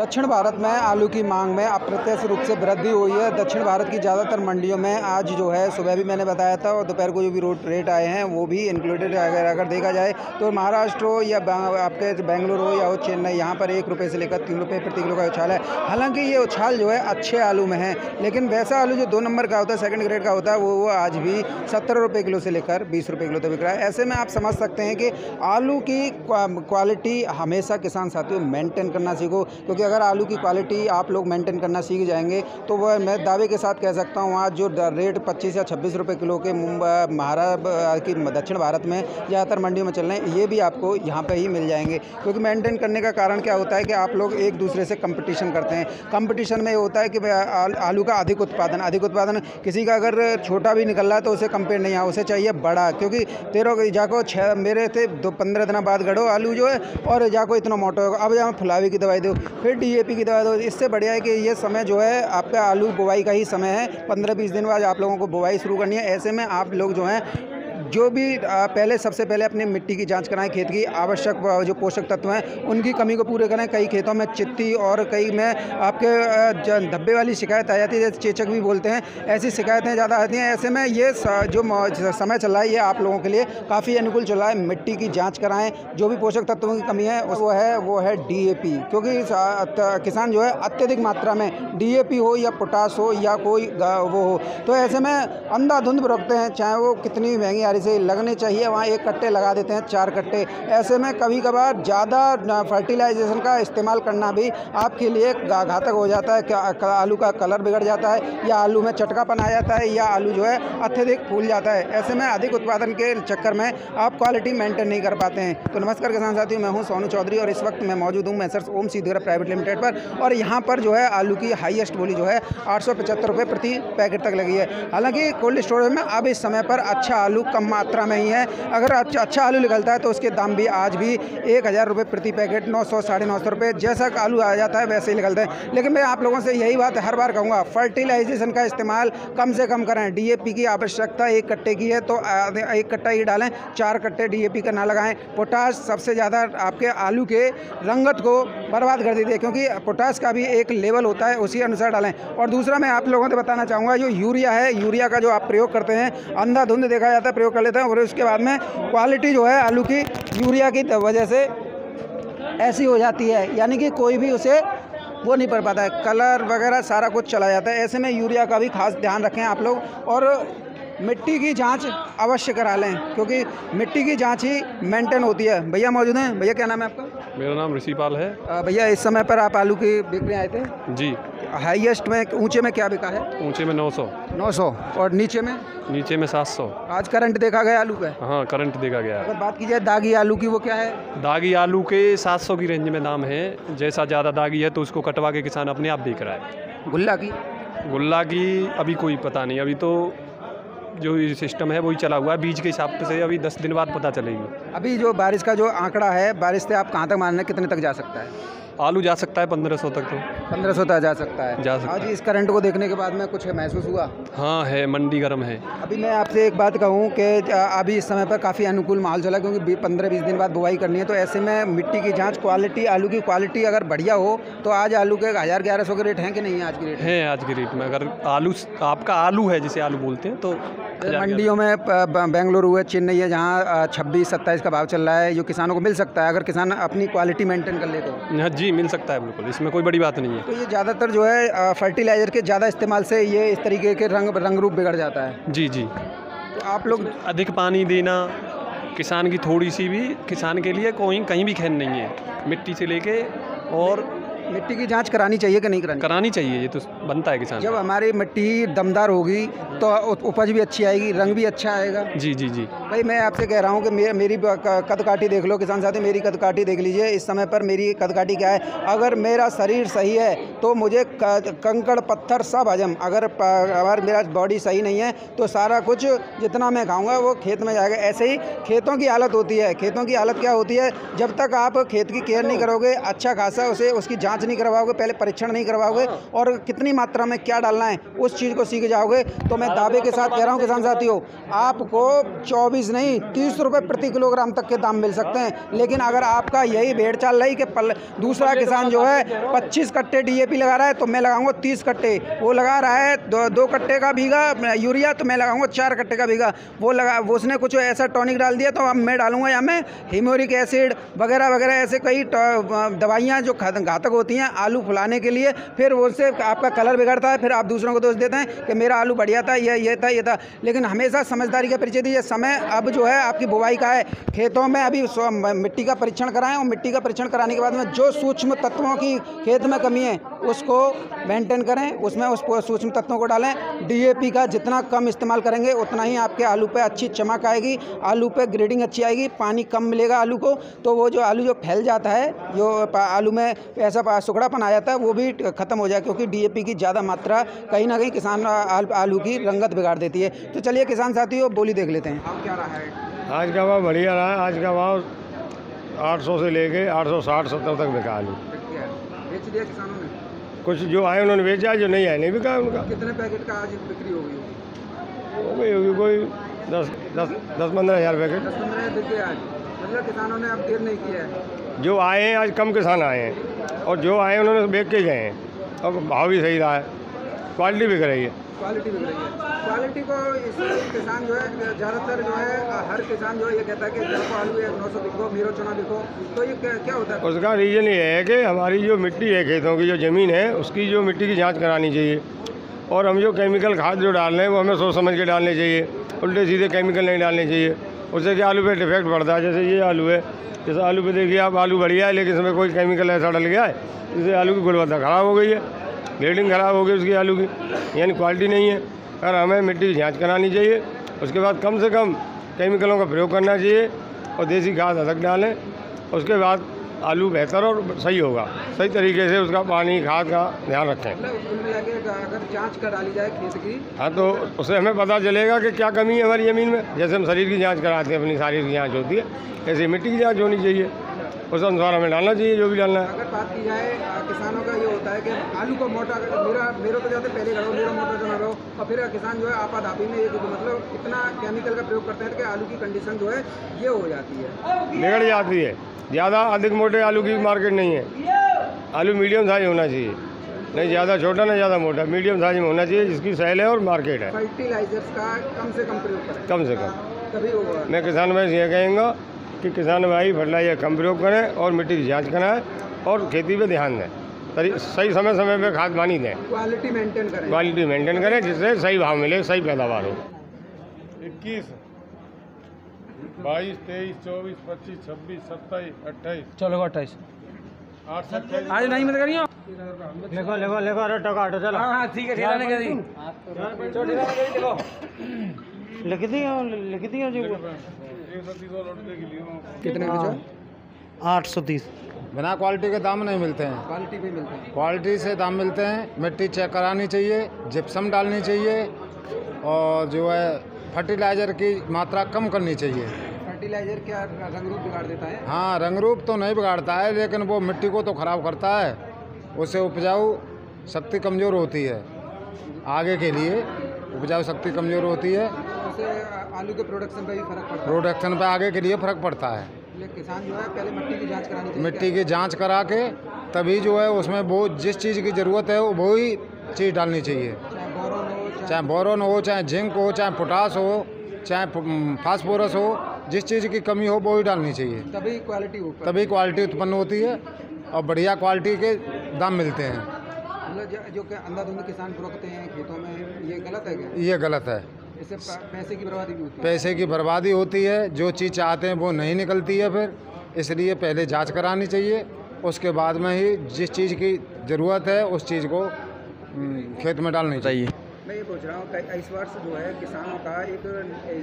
दक्षिण भारत में आलू की मांग में अप्रत्यक्ष रूप से वृद्धि हुई है। दक्षिण भारत की ज़्यादातर मंडियों में आज जो है, सुबह भी मैंने बताया था और दोपहर को जो भी रेट आए हैं वो भी इंक्लूडेड अगर देखा जाए तो महाराष्ट्र हो या आपके बेंगलुरु हो या हो चेन्नई, यहाँ पर ₹1 से लेकर ₹3 प्रति किलो का उछाल है। हालांकि ये उछाल जो है अच्छे आलू में है, लेकिन वैसा आलू जो 2 नंबर का होता है, सेकंड ग्रेड का होता है, वो आज भी ₹17 किलो से लेकर ₹20 किलो तक बिक रहा है। ऐसे में आप समझ सकते हैं कि आलू की क्वालिटी हमेशा किसान साथियों मेंटेन करना सीखो, क्योंकि अगर आलू की क्वालिटी आप लोग मेंटेन करना सीख जाएंगे तो वह मैं दावे के साथ कह सकता हूँ आज जो रेट 25 या ₹26 किलो के मुंबई महाराष्ट्र की दक्षिण भारत में ज़्यादातर मंडियों में चल रहे हैं, ये भी आपको यहाँ पे ही मिल जाएंगे। क्योंकि मेंटेन करने का कारण क्या होता है कि आप लोग एक दूसरे से कंपटीशन करते हैं। कंपटीशन में ये होता है कि आलू का अधिक उत्पादन किसी का अगर छोटा भी निकल रहा है तो उसे कंपेयर नहीं है, उसे चाहिए बड़ा, क्योंकि तेरह जाको 6 मेरे थे 15 दिन बाद गढ़ो आलू जो है और जाको इतना मोटा होगा, अब यहाँ फुलावे की दवाई दो, फिर DAP की दवाई दो। इससे बढ़िया है कि ये समय जो है आपका आलू बुवाई का ही समय है। 15-20 दिन बाद आप लोगों को बुवाई शुरू करनी है। ऐसे में आप लोग जो हैं जो भी सबसे पहले अपनी मिट्टी की जांच कराएं, खेत की आवश्यक जो पोषक तत्व हैं उनकी कमी को पूरे करें। कई खेतों में चित्ती और कई में आपके धब्बे वाली शिकायत आ जाती है, जैसे चेचक भी बोलते हैं, ऐसी शिकायतें ज़्यादा आती हैं। ऐसे में ये जो समय चल रहा है ये आप लोगों के लिए काफ़ी अनुकूल चल रहा है। मिट्टी की जाँच कराएँ, जो भी पोषक तत्वों की कमी है वो है DAP, क्योंकि किसान जो है अत्यधिक मात्रा में DAP हो या पोटास हो या कोई वो हो, तो ऐसे में अंधाधुंध रखते हैं, चाहे वो कितनी महंगी आ रही से लगने चाहिए, वहाँ 1 कट्टे लगा देते हैं 4 कट्टे। ऐसे में कभी कभार ज़्यादा फर्टिलाइजेशन का इस्तेमाल करना भी आपके लिए घातक हो जाता है। आलू का कलर बिगड़ जाता है या आलू में चटकापन आ जाता है या आलू जो है अत्यधिक फूल जाता है। ऐसे में अधिक उत्पादन के चक्कर में आप क्वालिटी मेंटेन नहीं कर पाते हैं। तो नमस्कार किसान साथियों, मैं हूँ सोनू चौधरी और इस वक्त मैं मौजूद हूँ मैसर्स ओम सीधगढ़ प्राइवेट लिमिटेड पर, और यहाँ पर जो है आलू की हाईएस्ट बोली जो है ₹875 प्रति पैकेट तक लगी है। हालांकि कोल्ड स्टोरेज में अब इस समय पर अच्छा आलू कम मात्रा में ही है। अगर अच्छा आलू निकलता है तो उसके दाम भी आज भी ₹1000 प्रति पैकेट, 900 साढ़े 900 रुपये, जैसा आलू आ जाता है वैसे ही निकलते हैं। लेकिन मैं आप लोगों से यही बात हर बार कहूँगा, फर्टिलाइजेशन का इस्तेमाल कम से कम करें। DAP की आवश्यकता 1 कट्टे की है तो 1 कट्टा ही डालें, 4 कट्टे DAP का ना लगाएं। पोटाश सबसे ज़्यादा आपके आलू के रंगत को बर्बाद कर देती है, क्योंकि पोटाश का भी एक लेवल होता है, उसी अनुसार डालें। और दूसरा मैं आप लोगों से बताना चाहूँगा, जो यूरिया है, यूरिया का जो आप प्रयोग करते हैं अंधाधुंध देखा जाता है, प्रयोग कर लेते हैं और उसके बाद में क्वालिटी जो है आलू की यूरिया की वजह से ऐसी हो जाती है, यानी कि कोई भी उसे वो नहीं पढ़ पाता है, कलर वगैरह सारा कुछ चला जाता है। ऐसे में यूरिया का भी खास ध्यान रखें आप लोग, और मिट्टी की जांच अवश्य करा लें, क्योंकि मिट्टी की जांच ही मेंटेन होती है। भैया मौजूद हैं। भैया क्या नाम है आपका? मेरा नाम ऋषिपाल है। भैया इस समय पर आप आलू की बिक्री आए थे जी। हाईएस्ट में ऊंचे में क्या बिका है? ऊंचे में 900 और नीचे में 700। आज करंट देखा गया आलू का? हाँ, करंट देखा गया है। अगर बात की जाए दागी आलू की, वो क्या है? दागी आलू के 700 की रेंज में दाम है। जैसा ज़्यादा दागी है तो उसको कटवा के किसान अपने आप बेच रहा है। गुल्ला की अभी कोई पता नहीं, अभी तो जो सिस्टम है वही चला हुआ है। बीज के हिसाब से अभी 10 दिन बाद पता चलेगी। अभी जो बारिश का जो आंकड़ा है, बारिश से आप कहाँ तक मान रहे हैं, कितने तक जा सकता है? आलू जा सकता है 1500 तक, तो 1500 तक जा सकता है। आज इस करंट को देखने के बाद में कुछ महसूस हुआ? हाँ है, मंडी गर्म है। अभी मैं आपसे एक बात कहूँ कि अभी इस समय पर काफ़ी अनुकूल माहौल चला, क्योंकि 15-20 दिन बाद बुवाई करनी है। तो ऐसे में मिट्टी की जांच, क्वालिटी, आलू की क्वालिटी अगर बढ़िया हो तो आज आलू के 1000-1100 के रेट हैं कि नहीं है? आज की रेट है, आज की रेट में अगर आलू आपका आलू है जिसे आलू बोलते हैं तो मंडियों में बेंगलुरु है, चेन्नई है, जहाँ 26-27 का भाव चल रहा है, जो किसानों को मिल सकता है अगर किसान अपनी क्वालिटी मेंटेन कर ले तो। हाँ जी, मिल सकता है बिल्कुल, इसमें कोई बड़ी बात नहीं है। तो ये ज़्यादातर जो है फर्टिलाइज़र के ज़्यादा इस्तेमाल से ये इस तरीके के रंग रूप बिगड़ जाता है। जी जी। तो आप लोग अधिक पानी देना, किसान की थोड़ी सी भी, किसान के लिए कोई कहीं भी खैर नहीं है, मिट्टी से लेके। और मिट्टी की जांच करानी चाहिए कि नहीं करानी चाहिए, ये तो बनता है किसान। जब हमारी मिट्टी दमदार होगी तो उपज भी अच्छी आएगी, रंग भी अच्छा आएगा। जी जी जी। भाई मैं आपसे कह रहा हूँ कि मेरी कदकाठी देख लो किसान साथी, मेरी कदकाठी देख लीजिए। इस समय पर मेरी कदकाठी क्या है, अगर मेरा शरीर सही है तो मुझे कंकड़ पत्थर सब हजम, अगर मेरा बॉडी सही नहीं है तो सारा कुछ जितना मैं खाऊंगा वो खेत में जाएगा। ऐसे ही खेतों की हालत होती है। खेतों की हालत क्या होती है, जब तक आप खेत की केयर नहीं करोगे, अच्छा खासा उसकी जाँच नहीं करवाओगे, पहले परीक्षण नहीं करवाओगे और कितनी मात्रा में क्या डालना है उस चीज़ को सीख जाओगे, तो मैं दावे के साथ कह रहा हूँ किसान साथियों, आपको 24 नहीं 30 रुपये प्रति किलोग्राम तक के दाम मिल सकते हैं। लेकिन अगर आपका यही भेड़ चाल रही कि दूसरा किसान जो है 25 कट्टे DAP लगा रहा है तो मैं लगाऊंगा 30 कट्टे, वो लगा रहा है 2 कट्टे का भीगा यूरिया तो मैं लगाऊंगा 4 कट्टे का भीगा, वो उसने कुछ ऐसा टॉनिक डाल दिया तो अब मैं डालूंगा या मैं हीमोरिक एसिड वगैरह वगैरह ऐसे कई दवाइयाँ जो घातक होती हैं आलू फुलाने के लिए, फिर उससे आपका कलर बिगड़ता है, फिर आप दूसरों को दोष देते हैं कि मेरा आलू बढ़िया था, ये था। लेकिन हमेशा समझदारी का परिचय दीजिए। समय अब जो है आपकी बुवाई का है, खेतों में अभी मिट्टी का परीक्षण कराएं और मिट्टी का परीक्षण कराने के बाद में जो सूक्ष्म तत्वों की खेत में कमी है उसको मेंटेन करें, उसमें उस सूक्ष्म तत्वों को डालें। DAP का जितना कम इस्तेमाल करेंगे उतना ही आपके आलू पे अच्छी चमक आएगी, आलू पे ग्रेडिंग अच्छी आएगी, पानी कम मिलेगा आलू को, तो वो जो आलू जो फैल जाता है, जो आलू में ऐसा सुखड़ापन आ जाता है वो भी ख़त्म हो जाए, क्योंकि DAP की ज़्यादा मात्रा कहीं ना कहीं किसान आलू की रंगत बिगाड़ देती है। तो चलिए किसान साथियों बोली देख लेते हैं, अब क्या रहा है आज का भाव? बढ़िया रहा है। आज का भाव 800 से लेके 860-70 तक बिका आलू। बेच दिया किसानों ने? कुछ जो आए उन्होंने बेचा, जो नहीं आए नहीं बिका उनका। कितने पैकेट का आज बिक्री हो गई होगी? कोई 10-15 हज़ार पैकेट। 10-15 हज़ार बिके आज, मतलब किसानों ने अब देर नहीं किया है। जो आए हैं आज कम किसान आए हैं, और जो आए उन्होंने बेच के गए हैं, और भाव भी सही रहा है, क्वालिटी बिक रही है। क्वालिटी बिक रही है। क्वालिटी को इस किसान जो है ज़्यादातर जो है हर किसान जो है ये कहता है कि मेरे को आलू 900 बिको, मेरो चना बिको, तो ये क्या होता है? उसका रीज़न ये है कि हमारी जो मिट्टी है, खेतों की जो ज़मीन है, उसकी जो मिट्टी की जांच करानी चाहिए, और हम जो केमिकल खाद जो डाल रहे हैं वो हमें सोच समझ के डालने चाहिए, उल्टे सीधे केमिकल नहीं डालने चाहिए। उससे क्या आलू पे डिफेक्ट पड़ता है। जैसे ये आलू है, जैसे आलू पे देखिए आप, आलू बढ़िया है लेकिन इसमें कोई केमिकल ऐसा डल गया है जिससे आलू की गुणवत्ता ख़राब हो गई है, ग्रेडिंग ख़राब हो गई उसकी आलू की, यानी क्वालिटी नहीं है। और हमें मिट्टी की जांच करानी चाहिए, उसके बाद कम से कम केमिकलों का प्रयोग करना चाहिए और देसी खाद अधिक डालें, उसके बाद आलू बेहतर और सही होगा। सही तरीके से उसका पानी खाद का ध्यान रखें। अगर जांच कर डाली जाए खेत की, हाँ, तो उससे हमें पता चलेगा कि क्या कमी है हमारी ज़मीन में। जैसे हम शरीर की जांच कराते हैं, अपनी शरीर की जांच होती है, ऐसे मिट्टी की जांच होनी चाहिए, उस अनुसार हमें डालना चाहिए जो भी डालना है। अगर बात की जाए किसानों का ये होता है कि आलू को मोटा, मेरा तो जाते पहले करो, मेरा मोटा चना रहो, और फिर किसान जो है आपाधापी में मतलब इतना केमिकल का प्रयोग करते हैं कि आलू की कंडीशन जो है ये हो जाती है, बिगड़ जाती है। ज़्यादा अधिक मोटे आलू की मार्केट नहीं है। आलू मीडियम साइज होना चाहिए, नहीं ज़्यादा छोटा नहीं ज़्यादा मोटा, मीडियम साइज में होना चाहिए, जिसकी सेल है और मार्केट है। फर्टिलाइजर्स का कम से कम प्रयोग करें, कम से कम। तभी होगा। मैं किसान भाई से ये कहूँगा कि किसान भाई फर्टिलाइजर कम प्रयोग करें और मिट्टी की जांच कराएं और खेती पे ध्यान दें, सही समय पे खाद पानी दें, क्वालिटी मेंटेन करें, जिससे सही भाव मिले, सही पैदावार हो। 21, 22, 23, 24, 25, 26, 27, 28, चलो 28 आज नहीं मत करियो। लेखो अरे टका हटो चलो। हाँ ठीक है, ठेला नहीं करी, लिख दिया जो कितने बेचो? 830। बिना क्वालिटी के दाम नहीं मिलते हैं। क्वालिटी भी मिलते हैं, क्वालिटी से दाम मिलते हैं। मिट्टी चेक करानी चाहिए, जिप्सम डालनी चाहिए, और जो है फर्टिलाइज़र की मात्रा कम करनी चाहिए। फर्टिलाइजर क्या रंग रूप बिगाड़ देता है? हाँ, रंग रूप तो नहीं बिगाड़ता है, लेकिन वो मिट्टी को तो ख़राब करता है, उससे उपजाऊ शक्ति कमज़ोर होती है। आगे के लिए उपजाऊ शक्ति कमज़ोर होती है, उससे आलू के प्रोडक्शन पे भी फर्क पड़ता है। प्रोडक्शन पे आगे के लिए फ़र्क पड़ता है। किसान जो है पहले मिट्टी की जांच करानी चाहिए। मिट्टी की जांच करा के तभी जो है उसमें वो जिस चीज़ की ज़रूरत है वो ही चीज़ डालनी चाहिए, चाहे बोरोन हो, चाहे जिंक हो, चाहे पोटास हो, चाहे फास्फोरस हो, जिस चीज़ की कमी हो वो ही डालनी चाहिए, तभी क्वालिटी उत्पन्न होती है और बढ़िया क्वालिटी के दाम मिलते हैं। मतलब जो कि अंधाधुंध किसान रोकते हैं खेतों में, ये गलत है क्या? ये गलत है, इससे पैसे की बर्बादी भी होती है। पैसे की बर्बादी होती है, जो चीज़ चाहते हैं वो नहीं निकलती है फिर, इसलिए पहले जांच करानी चाहिए, उसके बाद में ही जिस चीज़ की ज़रूरत है उस चीज़ को खेत में डालनी चाहिए। मैं ये पूछ रहा हूँ इस वर्ष जो है किसानों का एक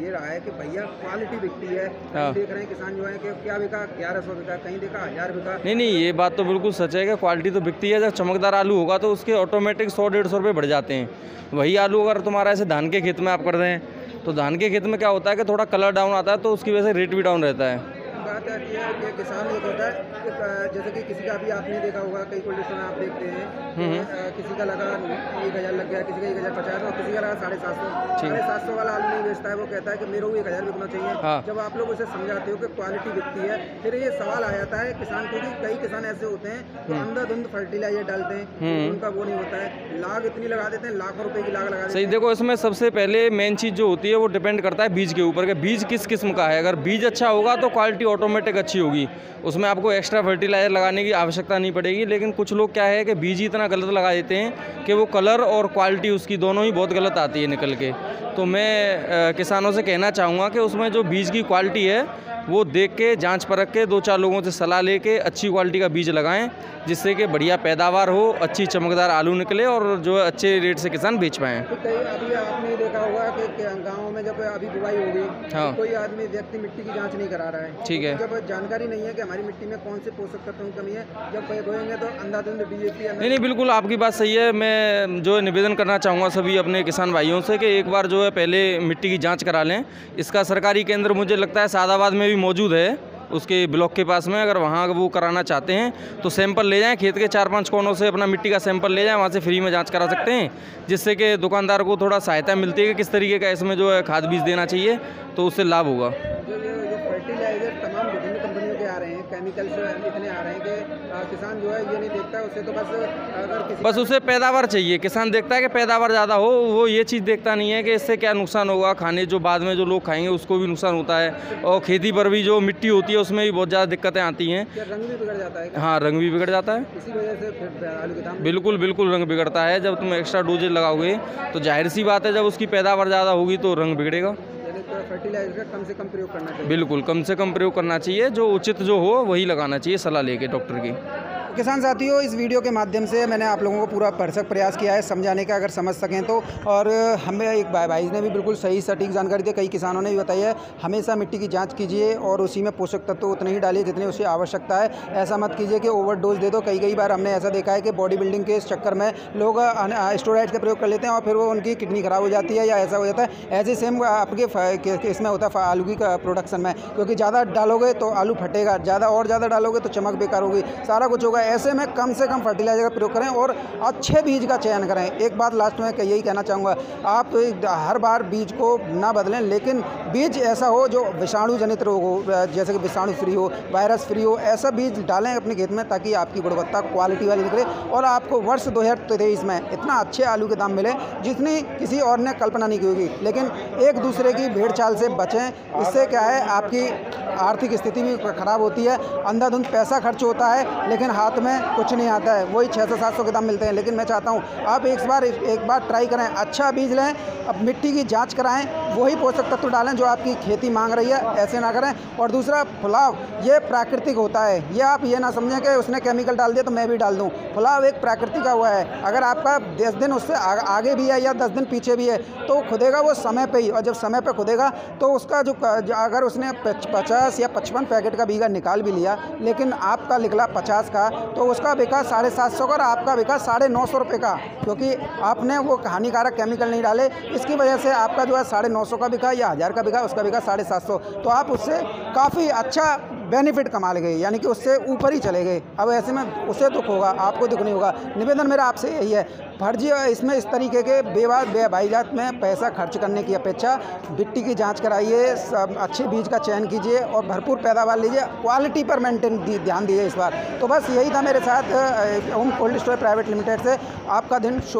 ये रहा है कि भैया क्वालिटी बिकती है। हाँ। देख रहे हैं किसान जो है कि क्या बिका 1100 बिका, कहीं देखा 1000 बिका। नहीं, ये बात तो बिल्कुल सच है कि क्वालिटी तो बिकती है। जब चमकदार आलू होगा तो उसके ऑटोमेटिक 100-150 रुपये बढ़ जाते हैं। वही आलू अगर तुम्हारा ऐसे धान के खेत में आप कर दें तो धान के खेत में क्या होता है कि थोड़ा कलर डाउन आता है, तो उसकी वजह से रेट भी डाउन रहता है। बात है कि किसान ये कहता है कि जैसे कि किसी का भी आपने देखा होगा, कई कोल्ड स्टोर में आप देखते हैं किसी का लगा 1000 लग गया, किसी का 1050 और किसी का लगा 750। 750 वाला आलू नहीं बेचता है, वो कहता है कि मेरे को 1000 बिकना चाहिए। हाँ। जब आप लोग उसे समझाते हो कि क्वालिटी बिकती है, फिर ये सवाल आ जाता है किसान, क्योंकि कई किसान ऐसे होते हैं जो अंधाधुंध फर्टिलाइजर डालते हैं, उनका वो नहीं होता है, लाग इतनी लगा देते हैं, लाखों रुपए की लाग लगा देते हैं। सही, देखो इसमें सबसे पहले मेन चीज़ जो होती है वो डिपेंड करता है बीज के ऊपर कि बीज किस किस्म का है। अगर बीज अच्छा होगा तो क्वालिटी ऑटोमेटिक अच्छी होगी, उसमें आपको एक्स्ट्रा फर्टिलाइजर लगाने की आवश्यकता नहीं पड़ेगी। लेकिन कुछ लोग क्या है कि बीज ही इतना गलत लगा देते हैं कि वो कलर और क्वालिटी उसकी दोनों ही बहुत गलत आती है निकल के। तो मैं किसानों से कहना चाहूँगा कि उसमें जो बीज की क्वालिटी है वो देख के जांच परख के 2-4 लोगों से सलाह लेके अच्छी क्वालिटी का बीज लगाएं, जिससे कि बढ़िया पैदावार हो, अच्छी चमकदार आलू निकले और जो है अच्छे रेट से किसान बेच पाएँ। तो कई अभी आपने देखा होगा कि गाँव में जब अभी बुवाई होगी हाँ। कोई आदमी व्यक्ति मिट्टी की जांच नहीं करा रहा है। ठीक है। जब जानकारी नहीं है कि हमारी मिट्टी में कौन से पोषक तत्वों की कमी है, जब बोएंगे तो अंधाधुंध DAP। नहीं, बिल्कुल आपकी बात सही है। मैं जो निवेदन करना चाहूँगा सभी अपने किसान भाइयों से कि एक बार जो है पहले मिट्टी की जांच करा लें। इसका सरकारी केंद्र मुझे लगता है सादाबाद में भी मौजूद है, उसके ब्लॉक के पास में। अगर वहाँ वो कराना चाहते हैं तो सैंपल ले जाएं, खेत के 4-5 कोनों से अपना मिट्टी का सैंपल ले जाएं, वहाँ से फ्री में जांच करा सकते हैं, जिससे कि दुकानदार को थोड़ा सहायता मिलती है कि किस तरीके का इसमें जो है खाद बीज देना चाहिए, तो उससे लाभ होगा। जो फर्टिलाइजर तमाम विभिन्न कंपनियों के आ रहे हैं, केमिकल्स इतने आ रहे हैं कि किसान जो है ये नहीं देखता, उसे तो बस उसे पैदावार चाहिए। किसान देखता है कि पैदावार ज़्यादा हो, वो ये चीज़ देखता नहीं है कि इससे क्या नुकसान होगा, खाने जो बाद में जो लोग खाएंगे उसको भी नुकसान होता है, और खेती पर भी जो मिट्टी होती है उसमें भी बहुत ज़्यादा दिक्कतें आती हैं। रंग भी बिगड़ जाता है। हाँ, रंग भी बिगड़ जाता है, इसी वजह से फिर आलू के दाम बिल्कुल रंग बिगड़ता है। जब तुम एक्स्ट्रा डोजेज लगाओगे तो जाहिर सी बात है जब उसकी पैदावार ज़्यादा होगी तो रंग बिगड़ेगा। फर्टिलाइजर कम से कम प्रयोग करना चाहिए। बिल्कुल कम से कम प्रयोग करना चाहिए, जो उचित जो हो वही लगाना चाहिए सलाह लेके डॉक्टर की। किसान साथियों, इस वीडियो के माध्यम से मैंने आप लोगों को पूरा भरसक प्रयास किया है समझाने का, अगर समझ सकें तो। और हमें एक भाई ने भी बिल्कुल सही सटीक जानकारी दी, कई किसानों ने भी बताई है हमेशा मिट्टी की जांच कीजिए और उसी में पोषक तत्व उतने ही डालिए जितनी उसकी आवश्यकता है। ऐसा मत कीजिए कि ओवरडोज दे दो। कई बार हमने ऐसा देखा है कि बॉडी बिल्डिंग के इस चक्कर में लोग स्टेरॉइड का प्रयोग कर लेते हैं और फिर वो उनकी किडनी खराब हो जाती है या ऐसा हो जाता है। ऐसे सेम आपके इसमें होता है आलू की प्रोडक्शन में, क्योंकि ज़्यादा डालोगे तो आलू फटेगा, ज़्यादा डालोगे तो चमक बेकार होगी, सारा कुछ होगा। ऐसे में कम से कम फर्टिलाइजर का प्रयोग करें और अच्छे बीज का चयन करें। एक बात लास्ट में यही कहना चाहूँगा, आप हर बार बीज को ना बदलें, लेकिन बीज ऐसा हो जो विषाणु जनित रोग हो, जैसे कि विषाणु फ्री हो, वायरस फ्री हो, ऐसा बीज डालें अपने खेत में ताकि आपकी गुणवत्ता क्वालिटी वाली निकले और आपको वर्ष 2023 में इतना अच्छे आलू के दाम मिले जितनी किसी और ने कल्पना नहीं की होगी। लेकिन एक दूसरे की भेड़ चाल से बचें, इससे क्या है आपकी आर्थिक स्थिति भी खराब होती है, अंधाधुंध पैसा खर्च होता है लेकिन हाथ में कुछ नहीं आता है, वही 600-700 के दाम मिलते हैं। लेकिन मैं चाहता हूँ आप एक बार ट्राई करें, अच्छा बीज लें, अब मिट्टी की जांच कराएं, वही पोषक तत्व डालें जो आपकी खेती मांग रही है, ऐसे ना करें। और दूसरा, फुलाव ये प्राकृतिक होता है, ये आप ये ना समझें कि उसने केमिकल डाल दिया तो मैं भी डाल दूँ। फुलाव एक प्राकृतिक का हुआ है, अगर आपका 10 दिन उससे आगे भी है या 10 दिन पीछे भी है तो खुदेगा वो समय पे ही, और जब समय पे खुदेगा तो उसका जो अगर उसने 50 या 55 पैकेट का बीघा निकाल भी लिया लेकिन आपका निकला 50 का, तो उसका बिका 750 का और आपका बिका 950 रुपये का, क्योंकि आपने वो हानिकारक केमिकल नहीं डाले। इसकी वजह से आपका जो है 950 का बिका या 1000 का बिका, उसका बिका 750। तो आप उससे काफ़ी अच्छा बेनिफिट कमा ले गए, यानी कि उससे ऊपर ही चले गए। अब ऐसे में उसे दुख होगा, आपको दुख नहीं होगा। निवेदन मेरा आपसे यही है, फर्जी इसमें इस तरीके के बेवाजात में पैसा खर्च करने की अपेक्षा मिट्टी की जांच कराइए, अच्छे बीज का चयन कीजिए और भरपूर पैदावार लीजिए, क्वालिटी पर ध्यान दीजिए इस बार। तो बस यही था मेरे साथ ओम कोल्ड स्टोरेज प्राइवेट लिमिटेड से। आपका दिन शुभ।